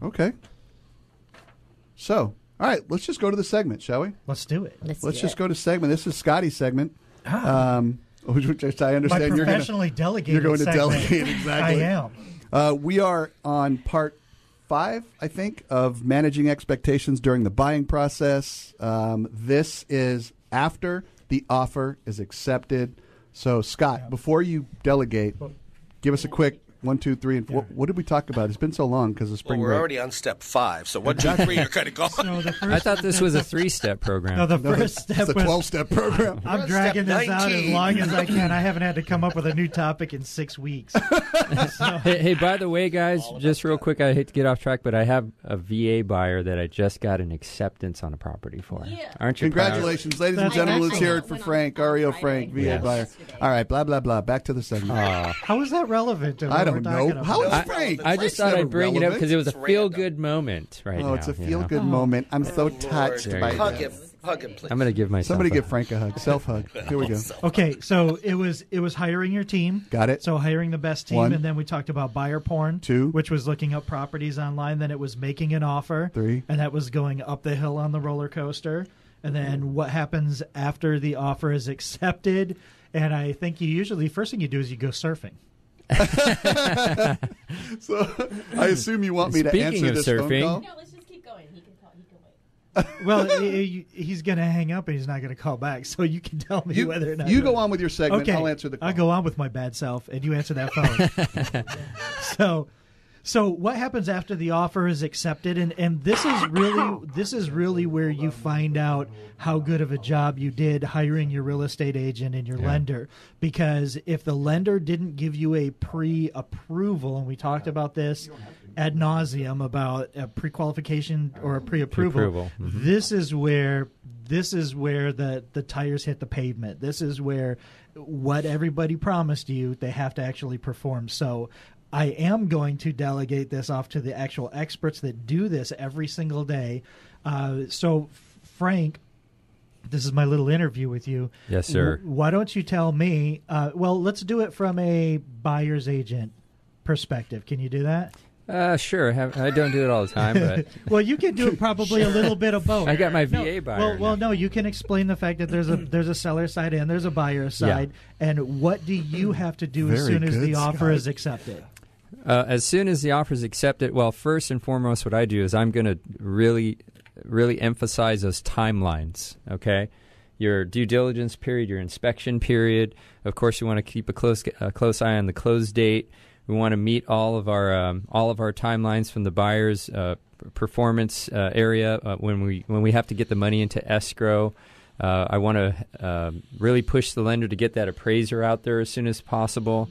Okay. So, all right, let's just go to the segment, shall we? Let's do it. Let's just go to segment. This is Scotty's segment. Which I understand you're delegated. You're going to delegate, exactly. I am. We are on part 5, I think, of managing expectations during the buying process. This is after the offer is accepted. So, Scott, before you delegate, give us a quick 1, 2, 3, and 4. What did we talk about? It's been so long because of spring break. We're already on step 5, so 1, 2, 3, you're kind of gone. I thought this was a 3-step program. No, the first step was a 12-step program. I'm dragging this out as long as I can. I haven't had to come up with a new topic in 6 weeks. Hey, by the way, guys, just real quick, I hate to get off track, but I have a VA buyer that I just got an acceptance on a property for. Yeah. Aren't you Congratulations, ladies and gentlemen. Let's hear it for Frank, REO Frank, VA buyer. All right, blah, blah, blah. Back to the segment. How is that relevant to what I we're don't talking know. about? How is Frank? I just thought I'd bring it up because it was a feel-good moment now. Oh, it's a feel-good moment. I'm so touched by Hug that. him, please. I'm going to give myself Somebody give Frank a hug. Self-hug. Here we go. Okay, so it was hiring your team. Got it. So hiring the best team, 1. and then we talked about buyer porn. 2. Which was looking up properties online. Then it was making an offer. 3. And that was going up the hill on the roller coaster. And then what happens after the offer is accepted. And I think first thing you do is you go surfing. So I assume you want me to answer this surfing, phone call? No, let's just keep going. He can wait. Well, he's going to hang up and he's not going to call back. So you can tell me whether or not. You go on with your segment. Okay, I'll answer the call. I'll go on with my bad self, and you answer that phone. So what happens after the offer is accepted, and this is really where you find out how good of a job you did hiring your real estate agent and your lender. Because if the lender didn't give you a pre-approval, and we talked about this ad nauseum about a pre-qualification or a pre-approval, this is where the tires hit the pavement. This is where what everybody promised you, they have to actually perform. So I am going to delegate this off to the actual experts that do this every single day. So, Frank, this is my little interview with you. Yes, sir. Why don't you tell me? Well, let's do it from a buyer's agent perspective. Can you do that? Sure. I don't do it all the time, but well, you can do it probably a little bit of both. I got my VA buyer. Well, no, you can explain the fact that there's a seller side and there's a buyer side, and what do you have to do as soon as the offer is accepted? As soon as the offer is accepted, well, first and foremost, what I do is I'm going to really emphasize those timelines, okay? Your due diligence period, your inspection period. Of course, you want to keep a close eye on the close date. We want to meet all of our timelines from the buyer's performance area when we have to get the money into escrow. I want to really push the lender to get that appraiser out there as soon as possible.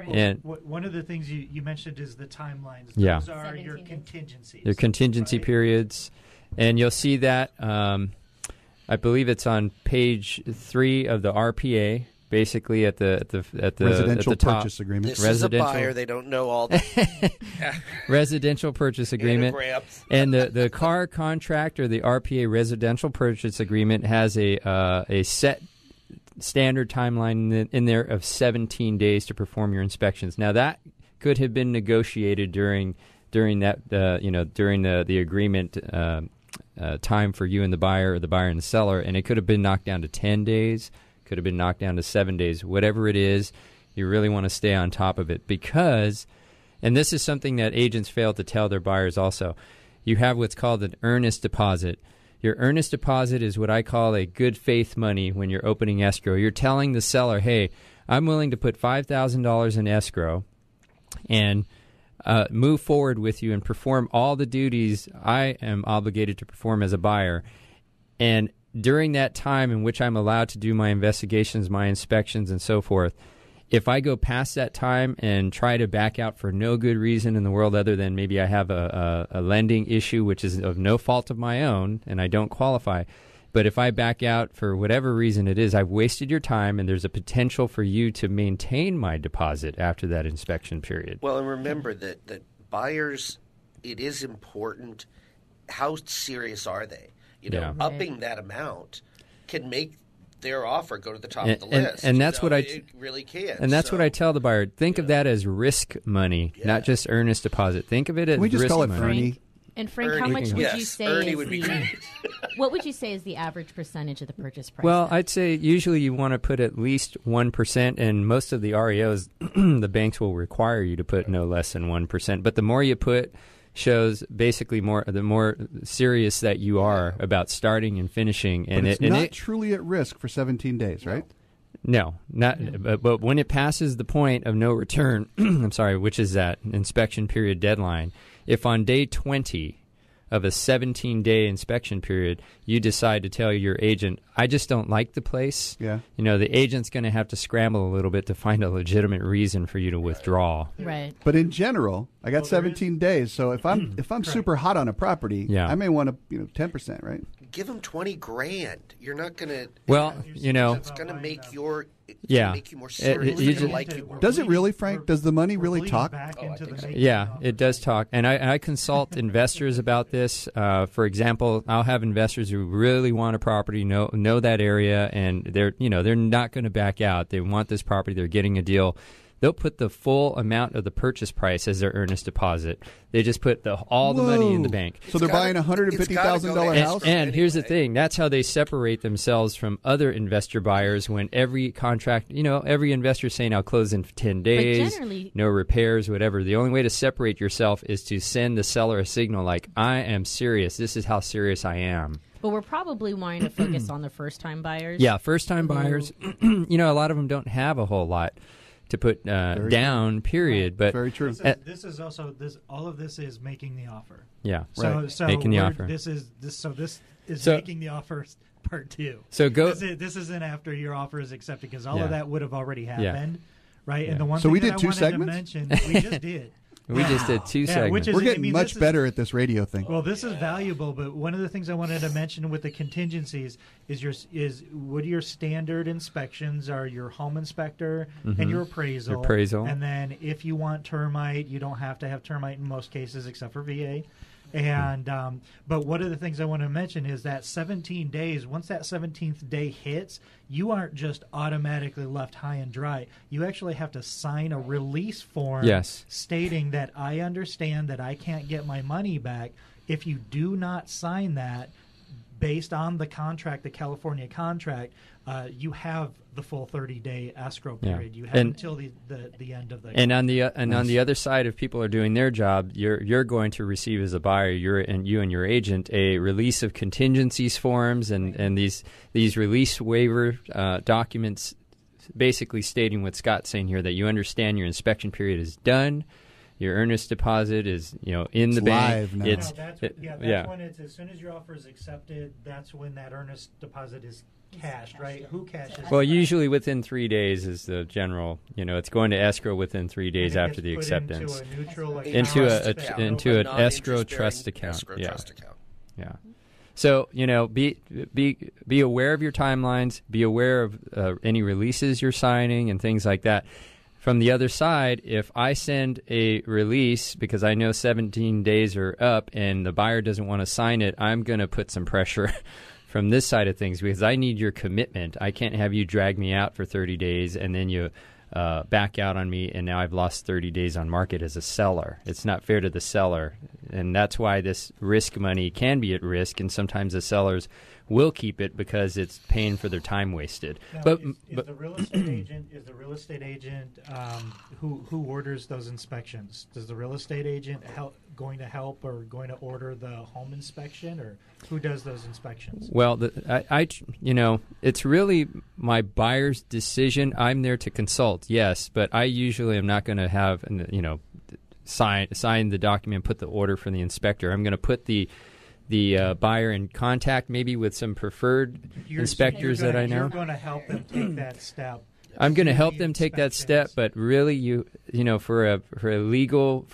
And one of the things you mentioned is the timelines. Those are your contingencies. Your contingency periods. And you'll see that, I believe it's on page 3 of the RPA, basically at the residential at the top. Purchase agreement. This is a buyer. They don't know all the residential purchase agreement. And the car contract or the RPA residential purchase agreement has a set standard timeline in there of 17 days to perform your inspections. Now that could have been negotiated during that during the agreement time for you and the buyer, or the buyer and the seller, and it could have been knocked down to 10 days, could have been knocked down to 7 days. Whatever it is, you really want to stay on top of it because, and this is something that agents fail to tell their buyers also, you have what's called an earnest deposit. Your earnest deposit is what I call a good faith money when you're opening escrow. You're telling the seller, hey, I'm willing to put $5,000 in escrow and move forward with you and perform all the duties I am obligated to perform as a buyer. And during that time in which I'm allowed to do my investigations, my inspections, and so forth, if I go past that time and try to back out for no good reason in the world other than maybe I have a lending issue, which is of no fault of my own, and I don't qualify, but if I back out for whatever reason it is, I've wasted your time, and there's a potential for you to maintain my deposit after that inspection period. Well, and remember that buyers, it is important, how serious are they? Upping that amount can make their offer go to the top of the list. And that's what it really can. And that's what I tell the buyer. Think of that as risk money, not just earnest deposit. Think of it as Can we just risk call it money. Fernie? And Frank, Ernie, how much would yes, you say Ernie is would be the great. what would you say is the average percentage of the purchase price? Well, then? I'd say usually you want to put at least 1%, and most of the REOs, the banks will require you to put no less than 1%. But the more you put shows basically the more serious that you are about starting and finishing. And but it's not truly at risk for 17 days, right? No, not. But when it passes the point of no return, I'm sorry, which is that inspection period deadline, if on day 20 of a 17-day inspection period, you decide to tell your agent, I just don't like the place, the agent's going to have to scramble a little bit to find a legitimate reason for you to withdraw. Right. But in general, I got 17 days, so if I'm super hot on a property, I may want to 10%, right? Give them $20,000. You're not going to. Well, it's going to make make you more serious. It's gonna like you more. Does it really, Frank? Does the money really talk? Yeah, it does talk. And I consult investors about this. For example, I'll have investors who really want a property, know that area, and they're not going to back out. They want this property. They're getting a deal. They'll put the full amount of the purchase price as their earnest deposit. They just put all the money in the bank. So they're buying a $150,000 house? And here's the thing. That's how they separate themselves from other investor buyers when every contract, every investor is saying, I'll close in 10 days, no repairs, whatever. The only way to separate yourself is to send the seller a signal like, I am serious. This is how serious I am. But we're probably wanting to focus on the first-time buyers. Yeah, first-time buyers. A lot of them don't have a whole lot to put down, period. Right. But very true. This is also all of this is making the offer. Yeah, so making the offer. This is making the offer part 2. So go. This isn't after your offer is accepted because all of that would have already happened, right? Yeah. And the one so thing we that did I 2 wanted segments. to mention, we just did. We just did 2 segments. We're getting much better at this radio thing. Well, this is valuable, but one of the things I wanted to mention with the contingencies is what your standard inspections are your home inspector and your appraisal. And then if you want termite, you don't have to have termite in most cases except for VA. And but one of the things I want to mention is that 17 days, once that 17th day hits, you aren't just automatically left high and dry. You actually have to sign a release form stating that I understand that I can't get my money back. If you do not sign that, based on the contract, the California contract, you have the full 30-day escrow period. You have until the end of the and on the other side, if people are doing their job, you're going to receive as a buyer, you and your agent, a release of contingencies forms and these release waiver documents, basically stating what Scott's saying here, that you understand your inspection period is done. Your earnest deposit is, in the bank. Live now. That's when it's as soon as your offer is accepted. That's when that earnest deposit is cashed, right? Who cashes? Well, usually within 3 days is the general. It's going to escrow within 3 days after the acceptance. Into a neutral, into an escrow trust account. Yeah. So be aware of your timelines. Be aware of any releases you're signing and things like that. From the other side, if I send a release because I know 17 days are up and the buyer doesn't want to sign it, I'm going to put some pressure from this side of things because I need your commitment. I can't have you drag me out for 30 days and then you back out on me and now I've lost 30 days on market as a seller. It's not fair to the seller. And that's why this risk money can be at risk, and sometimes the sellers will keep it because it's paying for their time wasted. Now, but the real estate agent who orders those inspections? Does the real estate agent going to help or going to order the home inspection, or who does those inspections? Well, it's really my buyer's decision. I'm there to consult, yes, but I usually am not going to have sign the document, put the order for the inspector. I'm going to put the buyer in contact maybe with some preferred inspectors that I know. You're going to help them take that step. I'm going to help them take that step, but really, for legal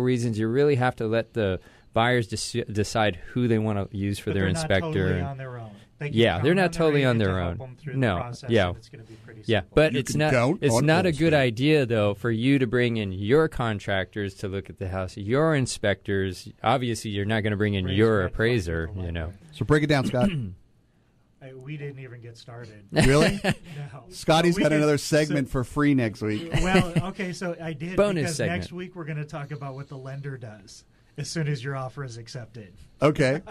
reasons, you really have to let the buyers decide who they want to use for their inspector. They're not totally on their own. They're not totally on their own. No, it's going to be pretty simple. But it's not a good idea though for you to bring in your contractors to look at the house, your inspectors. Obviously, you're not going to bring in your appraiser. So break it down, Scott. We didn't even get started. Really? No. Scotty's got another segment for free next week. Well, okay, so I did Bonus because segment. Next week we're going to talk about what the lender does. as soon as your offer is accepted. Okay.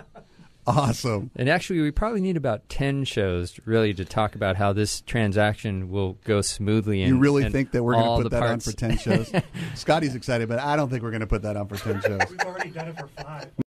Awesome. And actually, we probably need about 10 shows really to talk about how this transaction will go smoothly. You really think that we're going to put that parts. on for 10 shows? Scotty's excited, but I don't think we're going to put that on for 10 shows. We've already done it for 5.